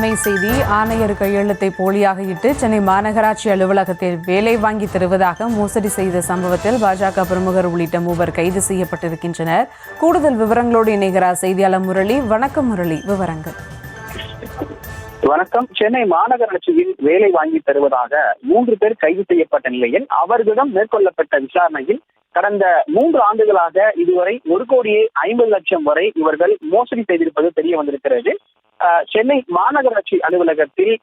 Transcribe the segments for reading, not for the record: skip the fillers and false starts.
அண்மை செய்தி. ஆணையர் கையெழுத்தை போலியாக இட்டு சென்னை மாநகராட்சி அலுவலகத்தில் வேலை வாங்கி தருவதாக மோசடி செய்த சம்பவத்தில் பாஜக பிரமுகர் உள்ளிட்ட 3 கைது செய்யப்பட்டிருக்கின்றனர். கூடுதல் விவரங்களோடு இணைகிறார் செய்தியாளர் முரளி. வணக்கம் முரளி, விவரங்கள். வணக்கம். சென்னை மாநகராட்சியில் வேலை வாங்கி தருவதாக 3 பேர் கைது செய்யப்பட்ட நிலையில் அவர்களிடம் மேற்கொள்ளப்பட்ட விசாரணையில் கடந்த 3 ஆண்டுகளாக இதுவரை 1,50,00,000 வரை இவர்கள் மோசடி செய்திருப்பது தெரிய வந்திருக்கிறது. சென்னை மாநகராட்சி அலுவலகத்தில்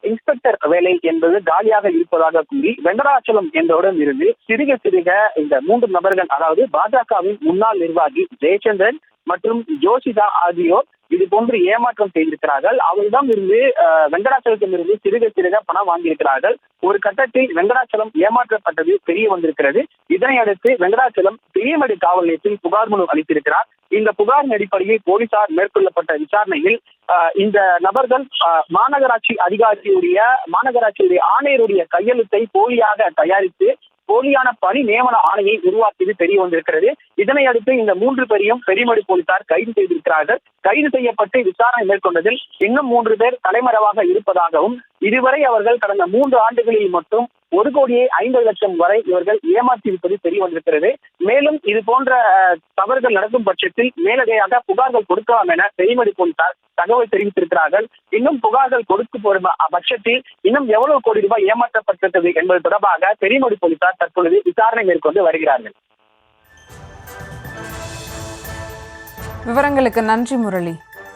இன்ஸ்பெக்டர் வேலை என்பது காலியாக இருப்பதாக கூறி வெங்கடாச்சலம் என்பவரிடம் இருந்து சிறுக இந்த 3 நபர்கள், அதாவது பாஜகவின் முன்னாள் நிர்வாகி ஜெயச்சந்திரன் மற்றும் ஜோசிதா ஆகியோர் இது போன்று ஏமாற்றம் செய்திருக்கிறார்கள். அவரிடம் இருந்து வெங்கடாச்சலத்திடம் இருந்து சிறுக பணம் வாங்கியிருக்கிறார்கள். ஒரு கட்டத்தில் வெங்கடாச்சலம் ஏமாற்றப்பட்டது தெரிய வந்திருக்கிறது. இதனையடுத்து வெங்கடாச்சலம் பெரியமேடு காவல் நிலையத்தில் புகார் மனு அளித்திருக்கிறார். இந்த புகாரின் அடிப்படையில் போலீசார் மேற்கொள்ளப்பட்ட விசாரணையில் இந்த நபர்கள் மாநகராட்சியுடைய ஆணையருடைய கையெழுத்தை போலியாக தயாரித்து போலியான பணி நியமன ஆணையை உருவாக்கியது தெரிய வந்திருக்கிறது. இதனை அடுத்து இந்த 3 பேரையும் பெரியமேடு போலீசார் கைது செய்திருக்கிறார்கள். கைது செய்யப்பட்டு விசாரணை மேற்கொண்டதில் இன்னும் 3 பேர் தலைமறைவாக இருப்பதாகவும், இதுவரை அவர்கள் கடந்த 3 ஆண்டுகளில் மட்டும் 1,50,00,000 வரை இவர்கள் ஏமாற்றியிருப்பது தெரிய வந்திருக்கிறது. மேலும் இது போன்ற தவறுகள் நடக்கும் பட்சத்தில் மேலதையாக புகார்கள் கொடுக்கலாம் என பெரியமேடு போலீசார் தகவல் தெரிவித்திருக்கிறார்கள். இன்னும் புகார்கள் கொடுக்க பட்சத்தில் இன்னும் எவ்வளவு கோடி ரூபாய் ஏமாற்றப்பட்டது என்பது தொடர்பாக பெரியமேடு போலீசார் தற்பொழுது விசாரணை மேற்கொண்டு வருகிறார்கள். விவரங்களுக்கு நன்றி முரளி.